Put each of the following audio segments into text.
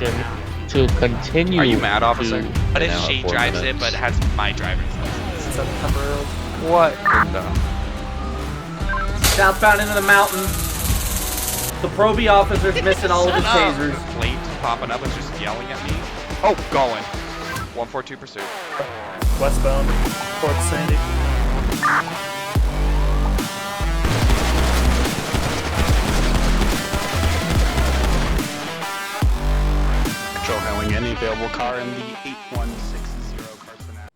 permission to continue. Are you mad, officer? What if she drives it but has my driver's license? Is that the temporary? What the? Southbound into the mountain. The Proby officer's missing all of his tasers. Plate popping up and just yelling at me. Oh, going. 142 pursuit. Westbound, Port Sandy. Patrol hailing any available car in the 8160 car for now.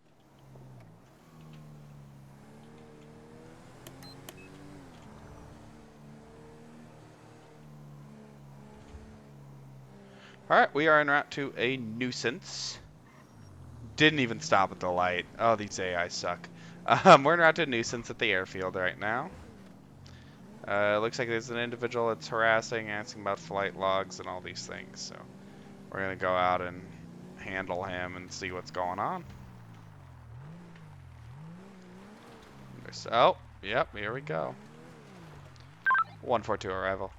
Alright, we are en route to a nuisance. Didn't even stop at the light. Oh, these AI suck. We're en route to a nuisance at the airfield right now. Looks like there's an individual that's harassing, asking about flight logs and all these things. So we're going to go out and handle him and see what's going on. Oh, yep, here we go. 142 arrival.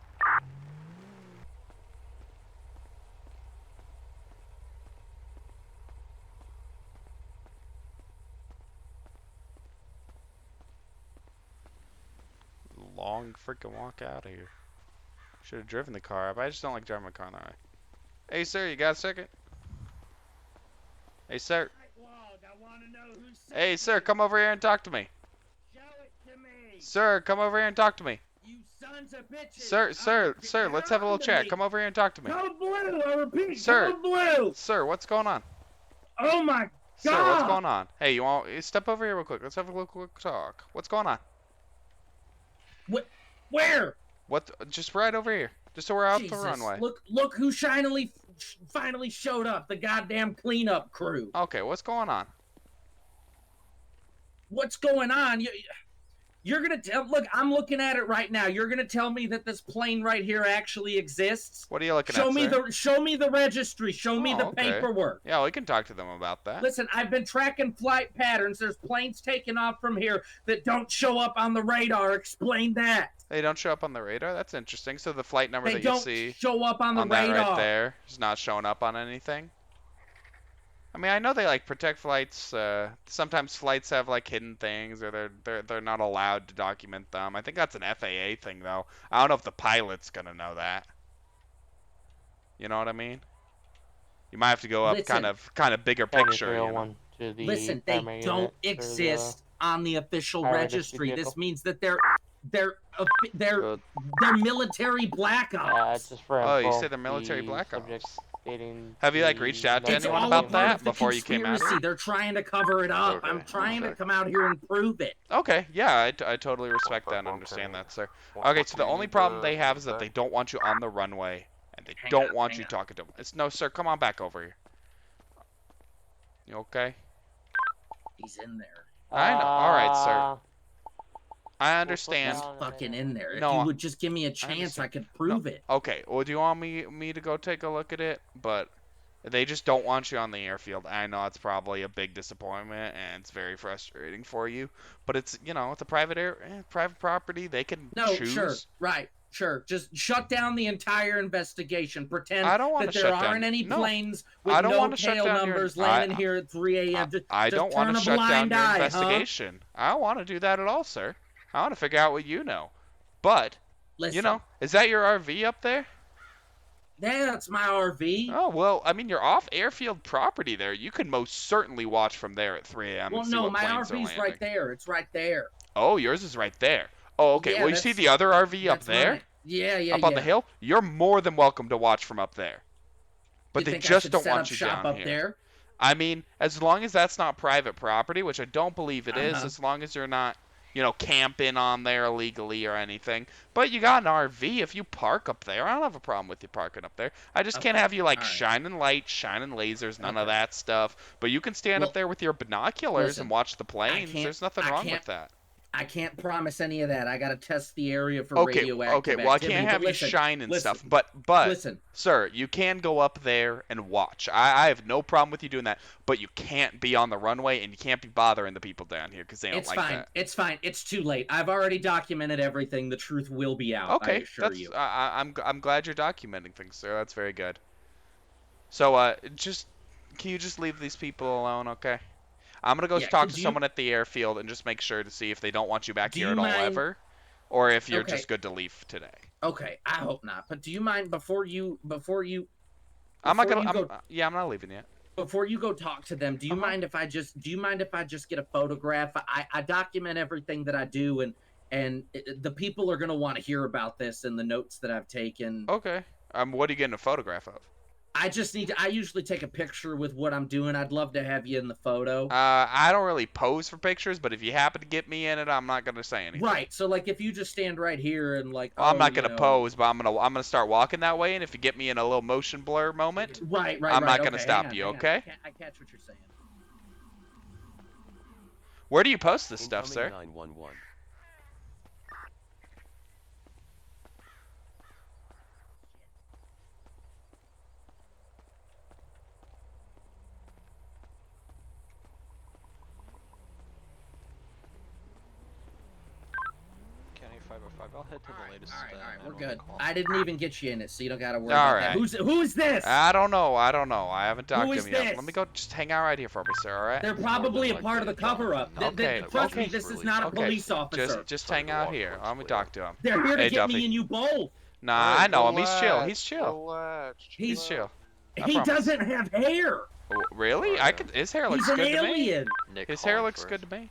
Long freaking walk out of here. Should have driven the car up. I just don't like driving my car that way. Hey, sir, you got a second? Hey, sir. Hey, sir, come over here and talk to me. Show it to me. Sir, come over here and talk to me. You sons of bitches. Sir, let's have a little chat. Come over here and talk to me. Code blue, I repeat, Sir. code blue. Sir, what's going on? Oh my God. Sir, what's going on? Hey, you want step over here real quick. Let's have a little quick talk. What's going on? Where? What? Just right over here. Just so we're out Jesus, the runway. Look who finally showed up. The goddamn cleanup crew. Okay, what's going on? What's going on? You're gonna tell. Look, I'm looking at it right now. You're gonna tell me that this plane right here actually exists? What are you looking Show at, me sir? Show me the registry. Show me the okay. paperwork. Yeah, we can talk to them about that. Listen, I've been tracking flight patterns. There's planes taking off from here that don't show up on the radar. Explain that. They don't show up on the radar? That's interesting. So the flight number They that you don't see show up on the on radar. that right there is not showing up on anything? I mean, I know they like protect flights. Sometimes flights have like hidden things, or they're not allowed to document them. I think that's an FAA thing, though. I don't know if the pilot's gonna know that. You know what I mean? You might have to go up kind of bigger picture. You know? Listen, they don't exist on the official registry. This means that they're military black ops. Oh, you say they're military black ops. Have you like reached out to anyone about that before you came out here? They're trying to cover it up. Okay. I'm trying to come out here and prove it. Okay, yeah, I totally respect that and understand that, sir. Okay, so the only problem they have is that they don't want you on the runway, and they don't want you talking to them. No, sir, come on back over here. You okay? He's in there. I know. All right, sir. I understand. He's fucking in there. No, if you would just give me a chance, I could prove it. Okay. Well, do you want me to go take a look at it? But they just don't want you on the airfield. I know it's probably a big disappointment and it's very frustrating for you. But it's it's a private property. They can choose. Sure, right, sure. Just shut down the entire investigation. Pretend that there aren't any planes with no tail numbers landing here at 3 a.m. I don't want to shut down your investigation. I don't want to do that at all, sir. I want to figure out what you know. But, listen, is that your RV up there? Yeah, that's my RV. Oh, well, I mean, you're off airfield property there. You can most certainly watch from there at 3 a.m. Well, no, my RV's right there. It's right there. Oh, yours is right there. Oh, okay. Yeah, well, you see the other RV up there? Mine. Yeah. Up on the hill? You're more than welcome to watch from up there. But they just don't want you down here. There? I mean, as long as that's not private property, which I don't believe it is, as long as you're not camping on there illegally or anything. But you got an RV. If you park up there, I don't have a problem with you parking up there. I just can't have you shining lights, shining lasers, none of that stuff. But you can stand up there with your binoculars and watch the planes. There's nothing wrong with that. I can't promise any of that. I gotta test the area for radioactive Okay, well, I can't have you shine and stuff. But listen, sir, you can go up there and watch. I have no problem with you doing that. But you can't be on the runway, and you can't be bothering the people down here because they don't like that. It's fine. It's too late. I've already documented everything. The truth will be out. Okay, I assure you. I'm glad you're documenting things, sir. That's very good. So, can you just leave these people alone, okay? I'm gonna go talk to someone at the airfield and just make sure to see if they don't want you back here at all ever, or if you're just good to leave today. Okay, I hope not. But do you mind before you? I'm not leaving yet. Before you go talk to them, do you mind if I just get a photograph? I document everything that I do, and the people are gonna want to hear about this and the notes that I've taken. Okay. What are you getting a photograph of? I usually take a picture with what I'm doing. I'd love to have you in the photo. I don't really pose for pictures, but if you happen to get me in it, I'm not gonna say anything. Right. So like, if you just stand right here and like, well, I'm not gonna pose, but I'm gonna start walking that way, and if you get me in a little motion blur moment, I'm not gonna stop you. Okay. I catch what you're saying. Where do you post this stuff, sir? 911. I'll head to the latest. All right, we're good. I didn't even get you in it, so you don't gotta worry all about right. that. Who's this? I don't know. I haven't talked to him yet. This? Let me go. Just hang out right here for me, sir. All right. They're probably a part of the cover-up. Okay. Trust me, this is not a police officer. Just hang out here. Let me talk to him. They're here to Hey, get Duffy. me and you both. Nah, I know him. He's chill. He's chill. Relax. He's chill. He doesn't have hair. Oh, really? His hair looks He's good an alien. to me. His hair looks good to me.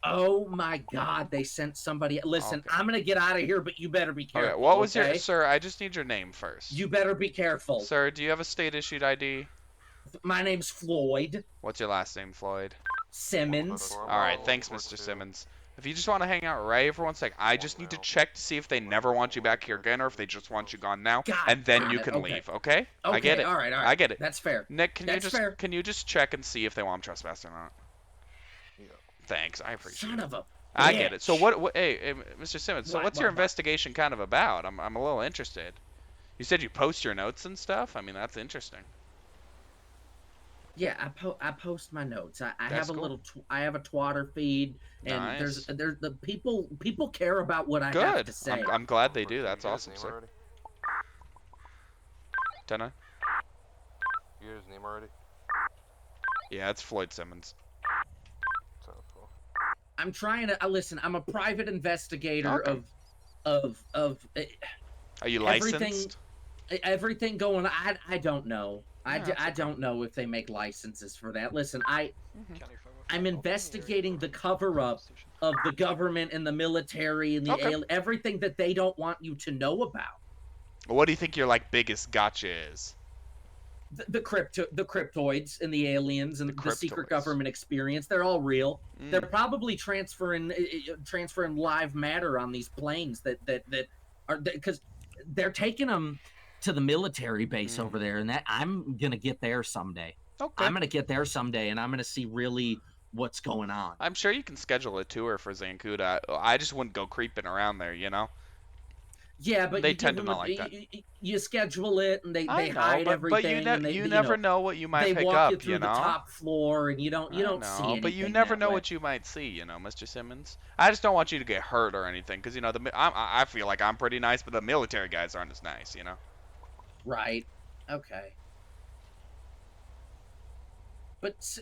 Oh my God! They sent somebody. Listen, I'm gonna get out of here, but you better be careful. Okay. What was your sir? I just need your name first. You better be careful, sir. Do you have a state-issued ID? My name's Floyd. What's your last name, Floyd? Simmons. All right. Thanks, Mr. Simmons. If you just want to hang out right here for 1 sec, I just need to check to see if they never want you back here again or if they just want you gone now, and then you can leave. Okay? I get it. All right. I get it. That's fair. Nick, can you just check and see if they want him trespassing or not? Yeah. Thanks. I appreciate it. Son of a. I get it. So hey, Mr. Simmons. So what's your investigation kind of about? I'm a little interested. You said you post your notes and stuff. I mean, that's interesting. Yeah, I post my notes. I That's have a cool. little. I have a Twitter feed, and Nice. there's the people care about what I have to say. I'm glad they do. That's awesome, sir. 10-9. You get his name already? Yeah, it's Floyd Simmons. I'm trying to listen. I'm a private investigator of Are you everything, licensed? Everything going on. I don't know. I don't know if they make licenses for that. Listen, I'm investigating the cover-up of the government and the military and everything that they don't want you to know about. What do you think your biggest gotcha is? The cryptoids and the aliens and the secret government experience, they're all real. They're probably transferring live matter on these planes that are, because they're taking them to the military base over there, and that I'm gonna get there someday. Okay. I'm gonna get there someday, and I'm gonna see really what's going on. I'm sure you can schedule a tour for Zancuda. I just wouldn't go creeping around there, you know? Yeah, but they tend to not like that. You schedule it, and they hide everything. But you never know what you might pick up. They walk you through the top floor, and you don't see anything. But you never know what you might see, you know, Mr. Simmons. I just don't want you to get hurt or anything, because I feel like I'm pretty nice, but the military guys aren't as nice, you know. Right. Okay. But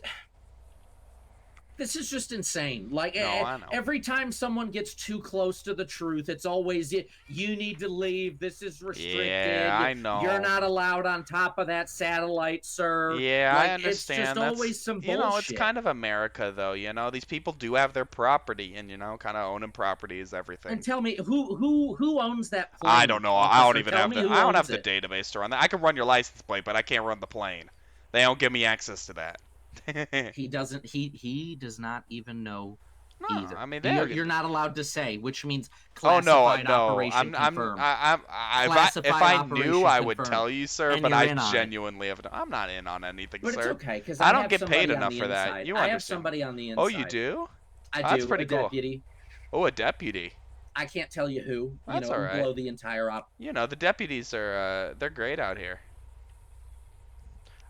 this is just insane. Like, I know. every time someone gets too close to the truth, it's always, you need to leave. This is restricted. Yeah, I know. You're not allowed on top of that satellite, sir. Yeah, I understand. It's just always some bullshit. You know, it's kind of America, though. You know, these people do have their property, and kind of owning property is everything. And tell me, who owns that plane? I don't know. Officer? I don't even have I don't have the database to run that. I can run your license plate, but I can't run the plane. They don't give me access to that. He doesn't. He does not even know either. I mean, you're not allowed to say, which means classified operation confirmed. If I knew, I would tell you, sir. But I genuinely have. I'm not in on anything, but sir. It's okay, because I don't get paid enough for that. You understand? I have somebody on the inside. Oh, you do? I do. That's pretty cool. Deputy. Oh, a deputy. I can't tell you who. That's all right. Blow the entire op. You know, the deputies are they're great out here.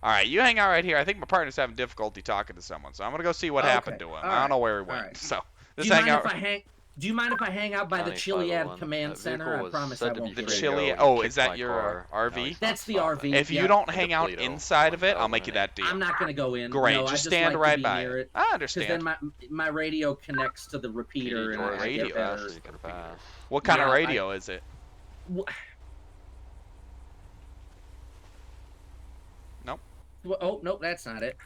All right, you hang out right here. I think my partner's having difficulty talking to someone, so I'm gonna go see what happened to him. I don't know where he went. Right. So Do just you hang mind out. if I hang? Do you mind if I hang out by the County Chiliad 501. Command That Center? vehicle I was promise said I to won't be The be free to late. Chili. go. He Oh, kicked is that my your car. Now RV? he's That's not the stopping. RV. If you yeah. don't Into hang out Toledo, inside of it, I'll make you 1008. that deal. I'm not gonna go in. Great, No, just I just stand like right to be by near it. it. I Because then understand. my radio connects to the repeater and Your I radio, get better. So you can pass. What kind of Yeah, radio is it? Nope. Oh, nope, that's not it.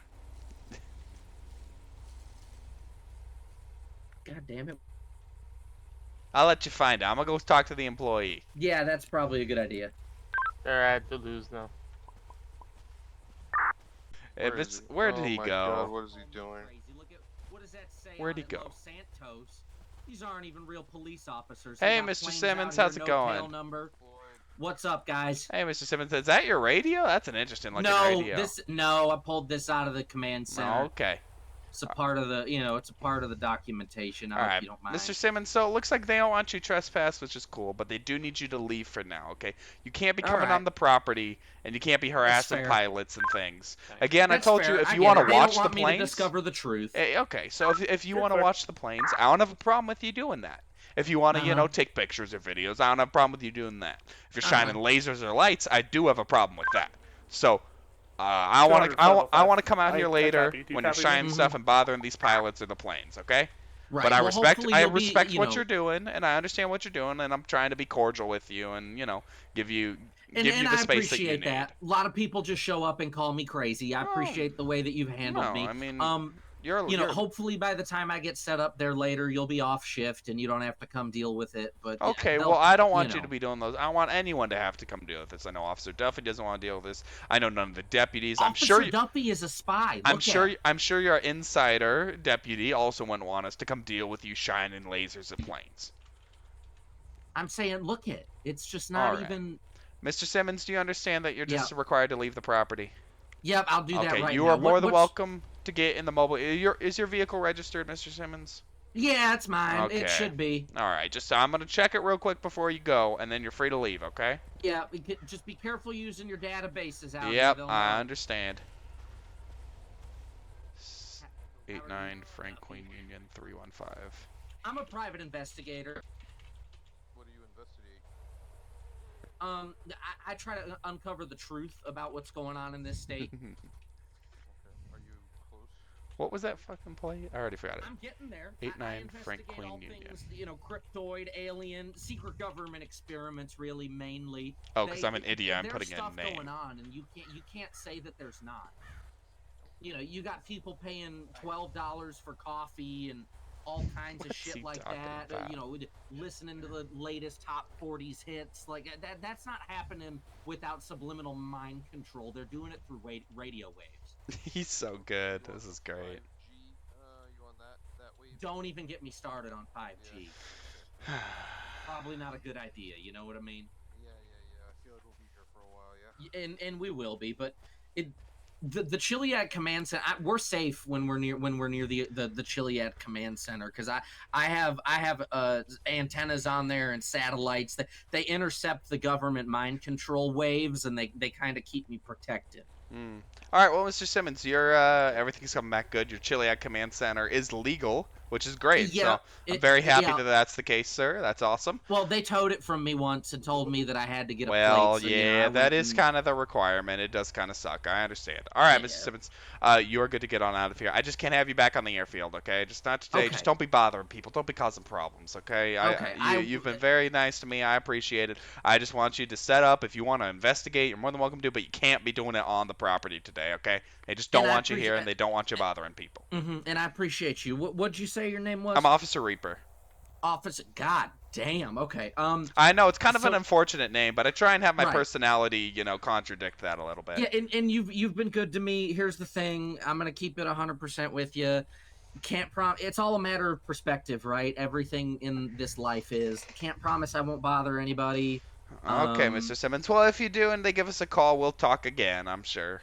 God damn it. I'll let you find out. I'm gonna go talk to the employee. Yeah, that's probably a good idea. Alright, to lose now. If it's where did he go? God, what is he doing? Crazy. Look at, what does that say Where'd on he it, go? Los Santos? These aren't even real police officers. Hey, They got Mr. planes Simmons, out how's here, it no going? tail number. What's up, guys? Hey, Mr. Simmons, is that your radio? That's an interesting looking No, radio. I pulled this out of the command center. Okay. It's a part of the, it's a part of the documentation. I All hope right, you don't mind. Mr. Simmons. So it looks like they don't want you trespass, which is cool, but they do need you to leave for now. Okay? You can't be All coming right. on the property, and you can't be harassing fair. pilots and things. Again, That's I told fair. you if I you get want it. to They watch don't want the me planes. to discover the truth. Okay, so if you want to watch the planes, I don't have a problem with you doing that. If you want to, take pictures or videos, I don't have a problem with you doing that. If you're shining lasers or lights, I do have a problem with that. So, I want to come out here later when you're shining stuff and bothering these pilots or the planes, okay? Right. But I well, respect hopefully I you'll respect be, what you're doing, and I understand what you're doing, and I'm trying to be cordial with you, and give you And the I space that you appreciate need. that. A lot of people just show up and call me crazy. I appreciate the way that you've handled me. I mean, you're hopefully by the time I get set up there later, you'll be off shift and you don't have to come deal with it. But okay, well, I don't want you to be doing those. I want anyone to have to come deal with this. I know Officer Duffy doesn't want to deal with this. I know none of the deputies. Officer Duffy is a spy. I'm sure your insider deputy also wouldn't want us to come deal with you shining lasers at planes. I'm saying, look it. It's just not even. Mr. Simmons, do you understand that you're just required to leave the property? Yep, I'll do that right now. Okay, you are more than welcome to get in the mobile. Is your vehicle registered, Mr. Simmons? Yeah, it's mine. Okay. It should be. All right, I'm gonna check it real quick before you go, and then you're free to leave. Okay? Yeah, just be careful using your databases out. Yep, I understand. 89 Frank Queen Union 315. I'm a private investigator. What do you investigate? I try to uncover the truth about what's going on in this state. Okay. Are you close? What was that fucking play? I already forgot it. I'm getting there. 89 Frank investigate Queen all Union. things, cryptoid, alien, secret government experiments, really mainly. Oh, because I'm an idiot. I'm putting in a There's name. stuff going on, and you can't say that there's not. You got people paying $12 for coffee and all kinds of shit like that. Listening to the latest top 40s hits like that's not happening without subliminal mind control. They're doing it through radio waves. He's so good. This is great. 5G, you on that wave? Don't even get me started on 5G. Yeah. Probably not a good idea. You know what I mean? Yeah. I feel like we'll be here for a while. Yeah. And we will be, but the Chiliad Command Center. We're safe when we're near the Chiliad Command Center because I have antennas on there and satellites that they intercept the government mind control waves and they kind of keep me protected. All right, well, Mr. Simmons, your everything's coming back good. Your Chiliad Command Center is legal, which is great. Yeah, so I'm very happy that that's the case, sir. That's awesome. Well, they towed it from me once and told me that I had to get a plate. Well, so, yeah, that is kind of the requirement. It does kind of suck. I understand. All right, Mr. Simmons, you are good to get on out of here. I just can't have you back on the airfield, okay? Just not today. Okay. Just don't be bothering people. Don't be causing problems, okay? You've been very nice to me. I appreciate it. I just want you to set up. If you want to investigate, you're more than welcome to, but you can't be doing it on the property today, okay? They just don't want you here, and they don't want you bothering people. And I appreciate you. What'd you say your name was? I'm Officer Reaper. Officer. God damn. Okay. I know it's kind of an unfortunate name, but I try and have my personality, contradict that a little bit. Yeah, and you've been good to me. Here's the thing. I'm gonna keep it 100% with you. Can't It's all a matter of perspective, right? Everything in this life is. Can't promise I won't bother anybody. Okay, Mr. Simmons. Well, if you do and they give us a call, we'll talk again, I'm sure.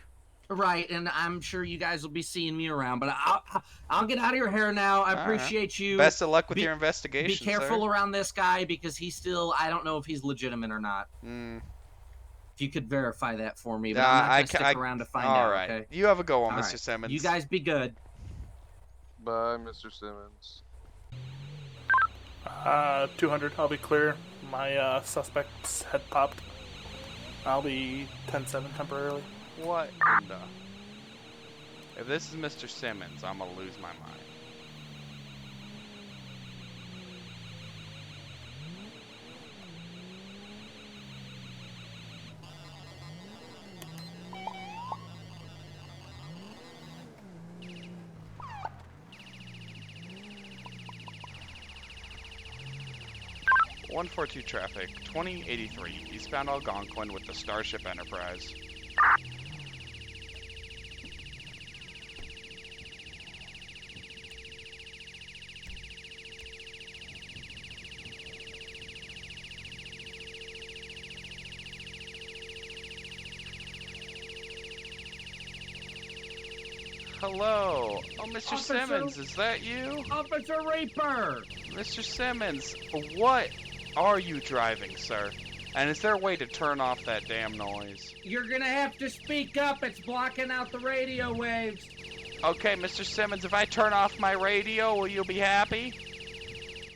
Right, and I'm sure you guys will be seeing me around, but I'll get out of your hair now. I appreciate you. Best of luck with your investigation, Be careful around this guy because he's still, I don't know if he's legitimate or not. If you could verify that for me, but I'm not going to stick around to find out, All right. okay? You have a go on, All Mr. right. Simmons. You guys be good. Bye, Mr. Simmons. 200. I'll be clear. My suspect's head popped. I'll be 10-7 temporarily. What in the... If this is Mr. Simmons, I'm gonna lose my mind. (142) traffic, 2083, eastbound Algonquin with the Starship Enterprise. Hello. Oh, Mr. Officer- Simmons, is that you? Officer Reaper! Mr. Simmons, what are you driving, sir? And is there a way to turn off that damn noise? You're gonna have to speak up. It's blocking out the radio waves. Okay, Mr. Simmons, if I turn off my radio, will you be happy?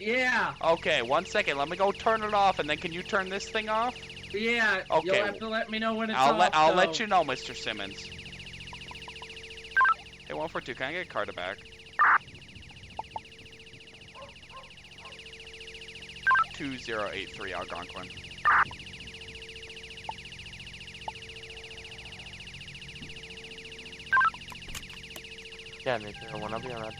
Yeah, Okay, 1 second. Let me go turn it off, and then can you turn this thing off? yeah. Okay. You'll have to let me know when it's I'll off, let though. you know, Mr. Simmons. Hey, 142, can I get Carter back? 2083 Algonquin. Yeah, Nature, one, I'll be on that.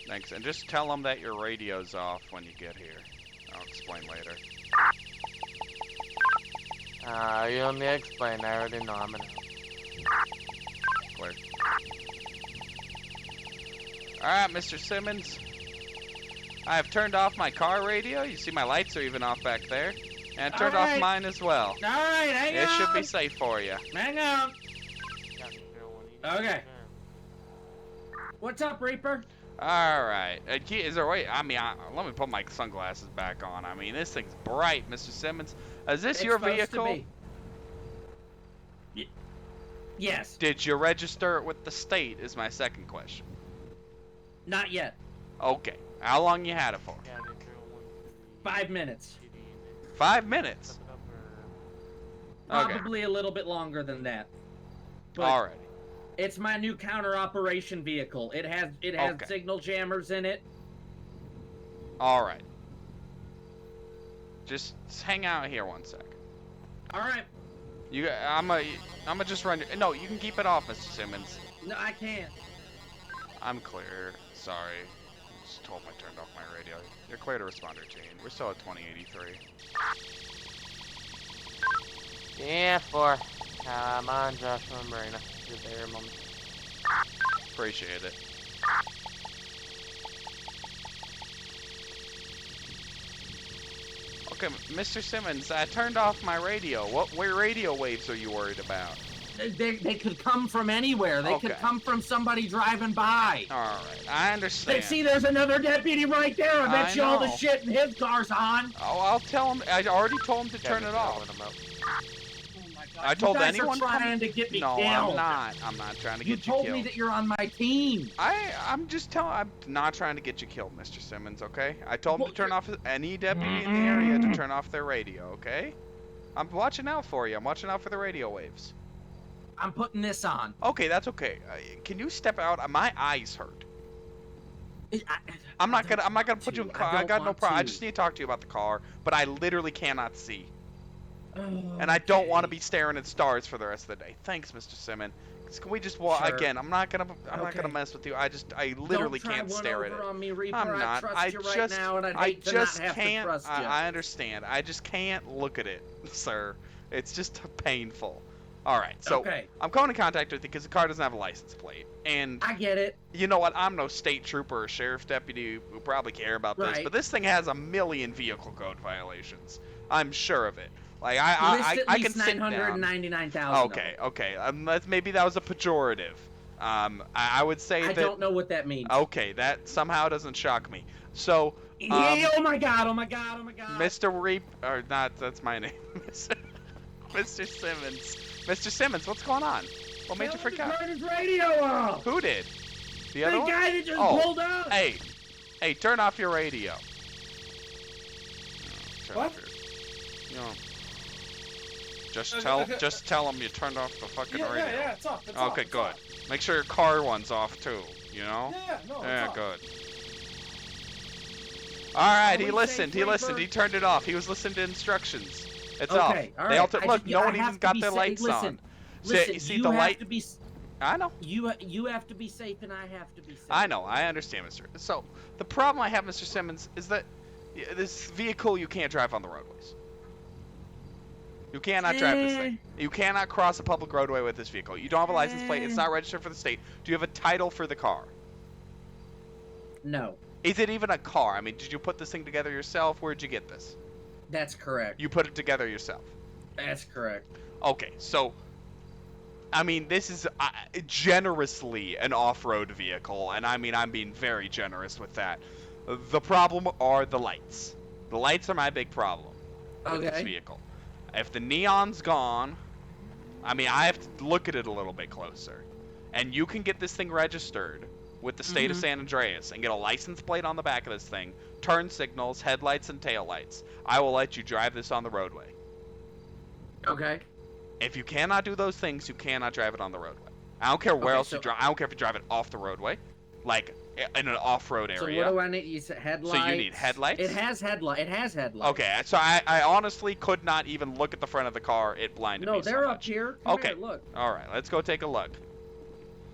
Thanks, and just tell them that your radio's off when you get here. I'll explain later. You don't need to explain, I already know I'm gonna. Clear. Alright, Mr. Simmons. I have turned off my car radio. You see my lights are even off back there. And I turned off Alright. mine as well. Alright, hang on. It should be safe for you. Hang on. Yeah, Nature, one, Okay. What's up, Reaper? Alright. Is there a way? I mean, let me put my sunglasses back on. I mean, this thing's bright, Mr. Simmons. Is this It's your supposed to vehicle? be. Yes. Did you register it with the state is my second question. Not yet. Okay. How long you had it for? Yeah, Nature, 5 minutes. 5 minutes. Okay. Probably a little bit longer than that. But Alrighty. it's my new counter operation vehicle. It has Okay. signal jammers in it. Alright. Just hang out here 1 second. All right. I'm gonna just run. No, you can keep it off, Mr. Simmons. No, I can't. I'm clear. Sorry. Just told I turned off my radio. You're clear to respond to routine. We're still at 2083. Yeah, 4. Come on, Joshua and Marina. You're there, mom. Appreciate it. Okay, Mr. Simmons, I turned off my radio. What radio waves are you worried about? They could come from anywhere. They could Okay. come from somebody driving by. Alright, I understand. See, there's another deputy right there. I bet I you all the know. shit in his car's on. Oh, I'll tell him. I already told him to turn it off. Oh my God. I told you guys anyone are trying to get me No, killed. I'm not trying to You get you told killed. me that you're on my team. I'm just telling. I'm not trying to get you killed, Mr. Simmons. Okay? I told him Well, to turn off any deputy in the area to turn off their radio. Okay? I'm watching out for you. I'm watching out for the radio waves. I'm putting this on. Okay, that's okay. Can you step out? My eyes hurt. I- I'm not gonna want put you in to. car. I don't got no want problem. I to. just need to talk to you about the car, but I literally cannot see, Oh, and I don't want to okay. be staring at stars for the rest of the day. Thanks, Mr. Simmons. Can we just Sure. again? I'm not gonna Okay. mess with you. I literally Don't try can't one stare at over it. on me, Reaper. I'm I not. trust I you right just, now, and I'd I hate to just not have can't. to trust you. I understand. I just can't look at it, sir. It's just painful. All right, so Okay. I'm coming in contact with you because the car doesn't have a license plate, and I get it. you know what? I'm no state trooper or sheriff's deputy who probably care about this, Right. but this thing has a million vehicle code violations. I'm sure of it. Like List at I least can sit down. 999,000. Okay. Maybe that was a pejorative. I would say I that. don't know what that means. Okay, that somehow doesn't shock me. So, Yeah, oh my God! Oh my God! Oh my God! Mr. Reap, or not, that's my name. Mr. Simmons. Mr. Simmons, what's going on? What made you freak out? Turn his radio off. Who did? The other one? guy that just Oh, pulled up. Hey, turn off your radio. What? You know, just Okay. tell them you turned off the fucking radio. Yeah, it's off. It's Okay, off, good. It's off. Make sure your car one's off too. You know? Yeah, no, Yeah, it's off. good. All right, Are he we listened. safe, He listened. Reaper? He turned it off. He was listening to instructions. It's Okay, off. all They right. all look. No one I have even to got be their safe. lights Listen, on. Listen, See you the have light? to be. I know. You have to be safe, and I have to be safe. I know. I understand, Mr. So the problem I have, Mr. Simmons, is that this vehicle you can't drive on the roadways. You cannot drive this thing. You cannot cross a public roadway with this vehicle. You don't have a license plate. It's not registered for the state. Do you have a title for the car? No, Is it even a car? I mean, did you put this thing together yourself? Where'd you get this? that's correct. You put it together yourself. That's correct. Okay, so I mean, this is generously an off-road vehicle, and I mean, I'm being very generous with that. The problem are the lights. The lights are my big problem with this Okay. vehicle. If the neon's gone, I mean, I have to look at it a little bit closer. And you can get this thing registered with the state of San Andreas and get a license plate on the back of this thing, turn signals, headlights, and taillights. I will let you drive this on the roadway. Okay. If you cannot do those things, you cannot drive it on the roadway. I don't care where Okay, else you drive. I don't care if you drive it off the roadway, like in an off-road So area. what do I need? You said headlights. So you need headlights? It has headlights. Okay, so I honestly could not even look at the front of the car. It blinded me No, so they're up much. here. Come Okay. here, look. All right, let's go take a look.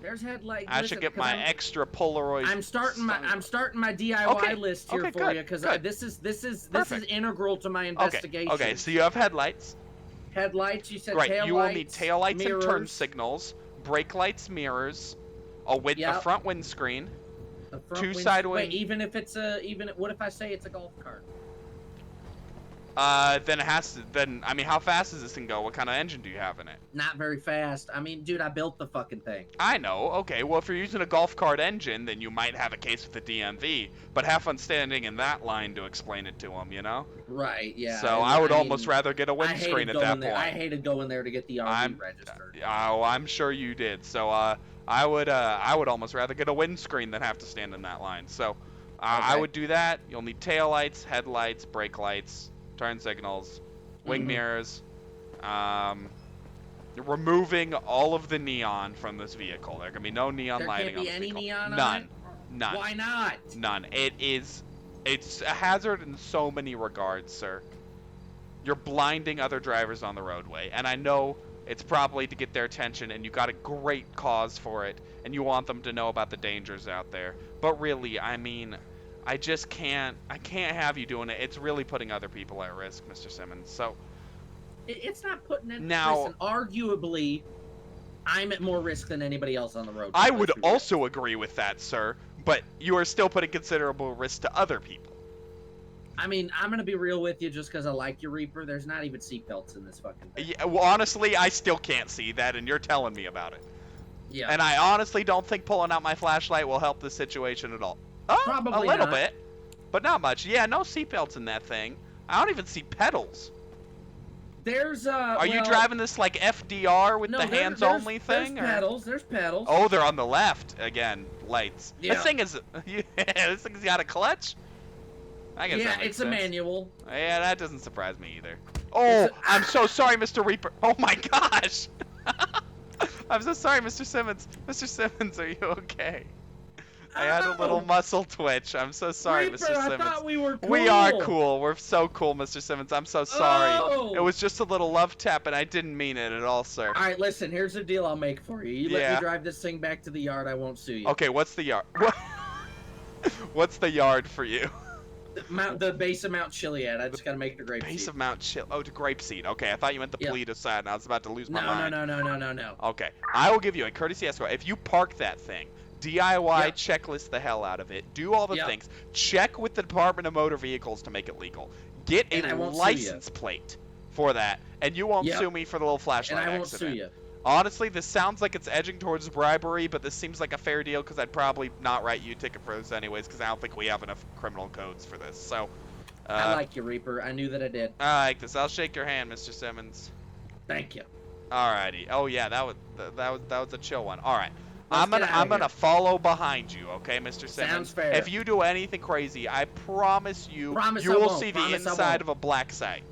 There's headlights. I should get my extra Polaroid. I'm starting my DIY Okay, list here okay, for good, you because good. this is Perfect. integral to my Okay, investigation. okay, so you have headlights. Headlights. You said Right, tail you will lights, need taillights and turn mirrors, signals, brake lights, mirrors, a the Yep. front windscreen. the front two winds- side Wait, wing- even if it's what if I say it's a golf cart? Then it has to. Then I mean, how fast does this thing go? What kind of engine do you have in it? Not very fast. I mean, dude, I built the fucking thing. I know. Okay, well, if you're using a golf cart engine, then you might have a case with the DMV. But have fun standing in that line to explain it to them, you know? Right. Yeah. So and I would mean, almost rather get a I windscreen hated at that going point. there. I hated going there to get the RV I'm- registered. Oh, I'm sure you did. So I would almost rather get a windscreen than have to stand in that line. So I Okay. would do that. You'll need taillights, headlights, brake lights, turn signals, wing Mhm. mirrors. Removing all of the neon from this vehicle. There can be no neon There lighting can't be on this any vehicle. neon on None. it? None. Why not? None. It's a hazard in so many regards, sir. You're blinding other drivers on the roadway, and I know it's probably to get their attention, and you got a great cause for it, and you want them to know about the dangers out there. But really, I mean, I just can't. I can't have you doing it. It's really putting other people at risk, Mr. Simmons. So It's not putting it. Now- Listen, arguably, I'm at more risk than anybody else on the road. I Let's would be real. also agree with that, sir. But you are still putting considerable risk to other people. I mean, I'm gonna be real with you, just because I like you, Reaper. There's not even seatbelts in this fucking thing. Yeah, well, honestly, I still can't see that, and you're telling me about it. Yeah. And I honestly don't think pulling out my flashlight will help the situation at all. Oh, Probably a little not. bit, but not much. Yeah, no seatbelts in that thing. I don't even see pedals. There's Are you driving this like FDR with no, the there- hands-only thing? There's or- pedals. There's pedals. Oh, they're on the left again. Lights. Yeah. This thing is. Yeah, this thing's got a clutch. I guess yeah, that makes it's sense. a manual. Yeah, that doesn't surprise me either. Oh, I'm so sorry, Mr. Reaper. Oh my gosh. I'm so sorry, Mr. Simmons. Mr. Simmons, are you okay? I had a little Ow! muscle twitch. I'm so sorry, Reaper, Mr. Simmons. I thought we were cool. We are cool. We're so cool, Mr. Simmons. I'm so sorry. Oh! It was just a little love tap, and I didn't mean it at all, sir. All right, listen. Here's the deal I'll make for you. You let Yeah. me drive this thing back to the yard. I won't sue you. Okay, what's the yard? What's the yard for you? The base of Mount Chiliad. I just gotta make it a grape Base seed. of Mount Chill. Oh, to Grapeseed. Okay, I thought you meant the Yeah. Polito side, and I was about to lose my No, mind. no. Okay, I will give you a courtesy escort. If you park that thing, DIY Yep. checklist the hell out of it. Do all the Yep. things. Check with the Department of Motor Vehicles to make it legal. Get And I a won't sue license plate for that, and you won't Yep. sue me for the little And flashlight I won't accident. sue you. Honestly, this sounds like it's edging towards bribery, but this seems like a fair deal because I'd probably not write you a ticket for this anyways because I don't think we have enough criminal codes for this. So, I like you, Reaper. I knew that I did. I like this. I'll shake your hand, Mr. Simmons. Thank you. Alrighty. Oh yeah, that was a chill one. All right. I'm get outta gonna here. follow behind you, okay, Mr. Simmons? Sounds fair. If you do anything crazy, I promise you, Promise you I will won't. see the Promise I inside won't. of a black site.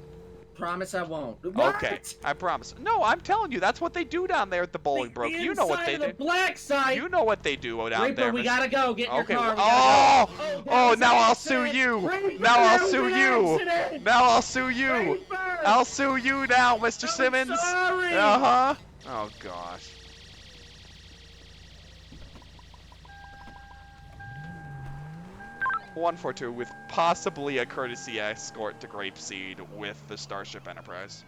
Promise I won't. What? Okay, I promise. No, I'm telling you, that's what they do down there at the Bolingbroke. The You know what they inside do. of the black site. You know what they do down Reaper, there. we Mr. gotta go. Get in your Okay. car. We Oh, gotta go. oh, was now an I'll accident. sue you. Reaper, Now I'll that was sue an you. accident. Now I'll sue you. Reaper. I'll sue you now, Mr. I'm Simmons. sorry. Uh-huh. Oh, gosh. (142) with possibly a courtesy escort to Grapeseed with the Starship Enterprise.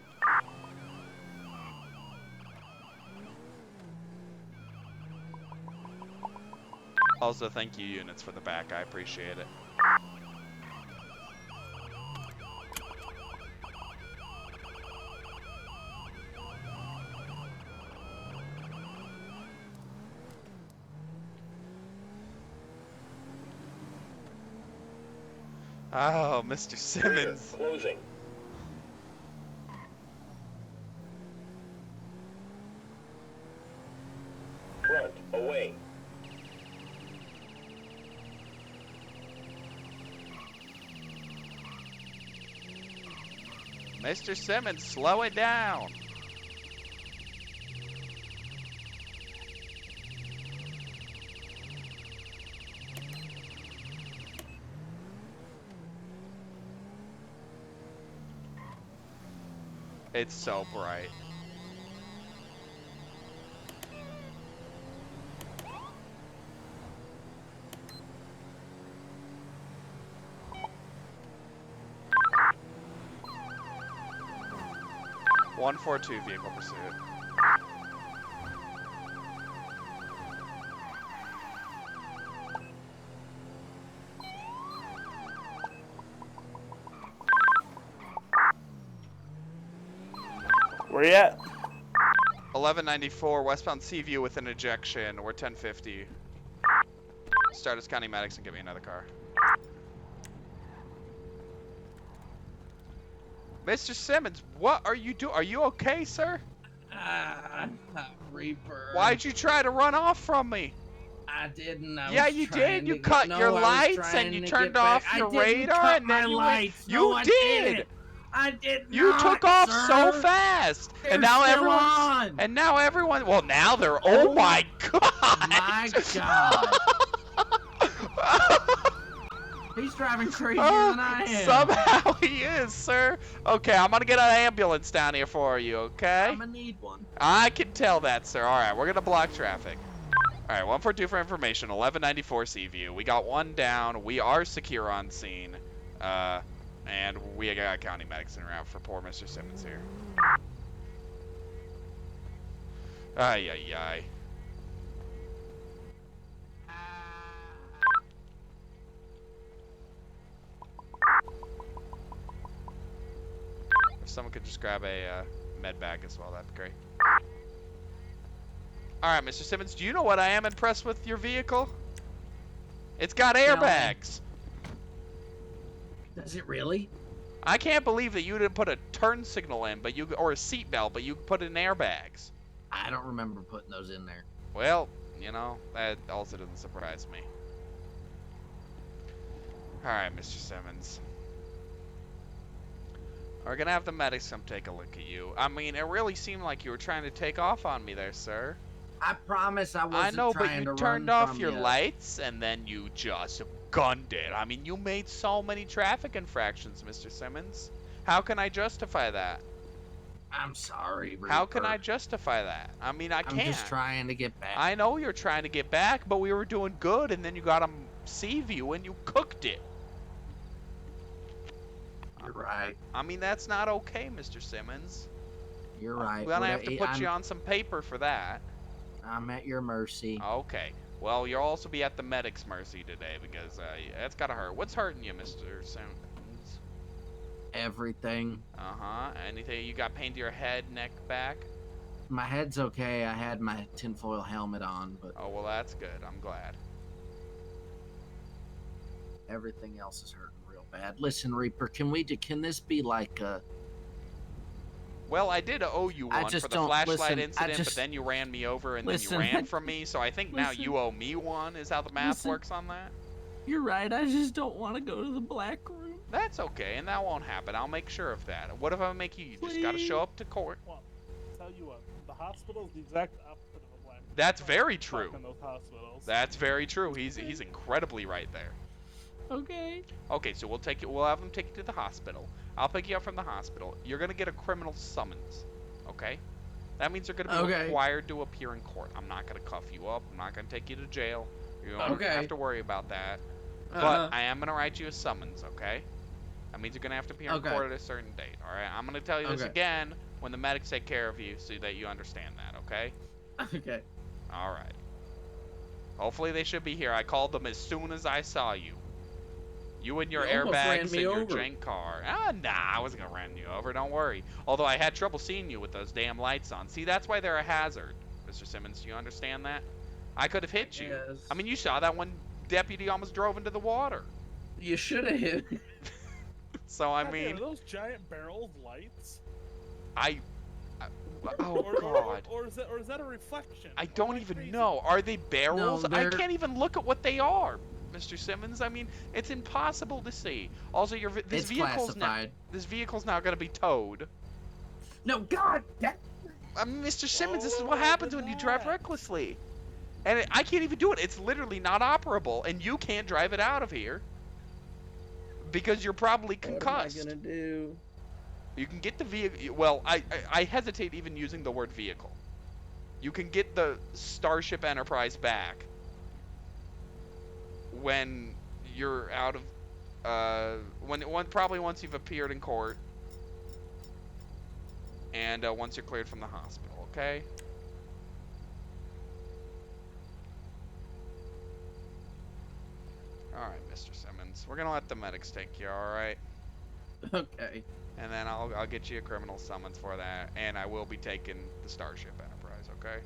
Also, thank you, units, for the back. I appreciate it. Oh, Mr. Simmons. Closing. Front, away. Mr. Simmons, slow it down. It's so bright. (142) vehicle pursuit. Where you at? 1194 westbound Seaview with an ejection. We're 1050. Stardust County Medics and get me another car. Mr. Simmons, what are you doing? Are you okay, sir? Reaper. Why'd you try to run off from me? I didn't. Yeah, you did. You cut your lights and you turned off your radar, and then you did. I did You not, took off sir. so fast, They're and now still everyone's on. and now everyone. Well, now they're. Oh my god! My God. He's driving crazier than I am. Somehow he is, sir. Okay, I'm gonna get an ambulance down here for you. Okay. I'm gonna need one. I can tell that, sir. All right, we're gonna block traffic. All right, 142 for information. 1194 Seaview. We got one down. We are secure on scene. And we got county medics en route for poor Mr. Simmons here. Ay, ay, ay. If someone could just grab a med bag as well, that'd be great. Alright, Mr. Simmons, do you know what I am impressed with your vehicle? It's got airbags. Does it really? I can't believe that you didn't put a turn signal in, or a seat belt, but you put in airbags. I don't remember putting those in there. Well, you know, that also doesn't surprise me. Alright, Mr. Simmons. We're gonna have the medics come take a look at you. I mean, it really seemed like you were trying to take off on me there, sir. I promise I wasn't I know, but trying you to turned run off from your you. lights, and then you just gunned it. I mean, you made so many traffic infractions, Mr. Simmons. How can I justify that? I'm sorry, Reaper. How can I justify that? I mean, I can't. I'm just trying to get back. I know you're trying to get back, but we were doing good, and then you got a Seaview, and you cooked it. You're right. I mean, that's not okay, Mr. Simmons. You're right. We're gonna have to put you on some paper for that. I'm at your mercy. Okay. Well, you'll also be at the medic's mercy today, because that's gotta hurt. What's hurting you, Mr. Simmons? Everything. Uh-huh. Anything? You got pain to your head, neck, back? My head's okay. I had my tinfoil helmet on, but Oh, well, that's good. I'm glad. everything else is hurting real bad. Listen, Reaper, can this be like a Well, I did owe you I one just for the don't- flashlight listen, I incident, but just- then you ran me over and listen, then you ran from me, so I think now listen. you owe me one, is how the math Listen. works on that. You're right. I just don't want to go to the black room. That's okay, and that won't happen. I'll make sure of that. What if I make you? You just gotta show up to court. Well, tell you what, the hospital's the exact opposite of a black. That's very Fuck true. in those hospitals. That's very true. He's incredibly right there. Okay. Okay, so we'll have him take you to the hospital. I'll pick you up from the hospital. You're gonna get a criminal summons. Okay? That means you're gonna be Okay. required to appear in court. I'm not gonna cuff you up. I'm not gonna take you to jail. You don't Okay. have to worry about that. Uh-huh. But I am gonna write you a summons, okay? That means you're gonna have to appear in Okay. court at a certain date. Alright? I'm gonna tell you this Okay. again when the medics take care of you so that you understand that, okay? Okay. Alright. Hopefully they should be here. I called them as soon as I saw you. You and your You almost ran airbags me and your over. jank car. Ah, nah, I wasn't gonna run you over, don't worry. Although I had trouble seeing you with those damn lights on. See, that's why they're a hazard, Mr. Simmons. Do you understand that? I could have hit you. Yes. I mean, you saw that one deputy almost drove into the water. You should have hit. So, I God damn, mean, are those giant barrel lights? oh, Or, God. or is that a reflection? I Am don't I even crazy? know. Are they barrels? No, I they're- can't even look at what they are, Mr. Simmons. I mean, it's impossible to see. Also, It's classified. this vehicle's now going to be towed. No, God. I mean, Mr. Simmons, this is Whoa, what happens when you drive relax. recklessly. And I can't even do it. It's literally not operable, and you can't drive it out of here because you're probably concussed. What am I gonna do? You can get the vehicle. Well, I hesitate even using the word vehicle. You can get the Starship Enterprise back when you're out of probably once you've appeared in court and once you're cleared from the hospital. Okay. All right, Mr. Simmons. We're gonna let the medics take you. All right. Okay. And then I'll get you a criminal summons for that, and I will be taking the Starship Enterprise, okay?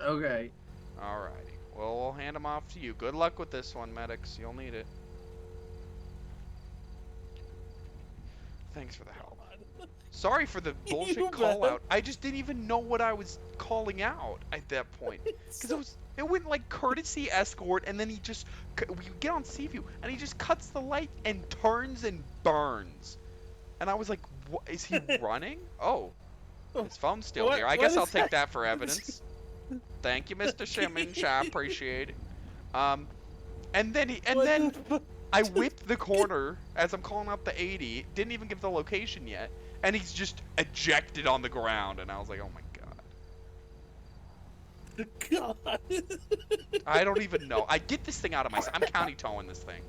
Okay. Alrighty. Well, we'll hand them off to you. Good luck with this one, medics. You'll need it. Thanks for the help. Sorry for the bullshit call out. I just didn't even know what I was calling out at that point. Because it went like courtesy escort, and then he just, we get on Seaview, and he just cuts the light and turns and burns. And I was like, what, is he running? Oh, his phone's still here. I guess I'll take that for evidence. Thank you, Mr. Simmons. I appreciate it. And then I whipped the corner as I'm calling up the 80. Didn't even give the location yet, and he's just ejected on the ground. And I was like, oh my god. God. I don't even know. I get this thing out of my. I'm county towing this thing.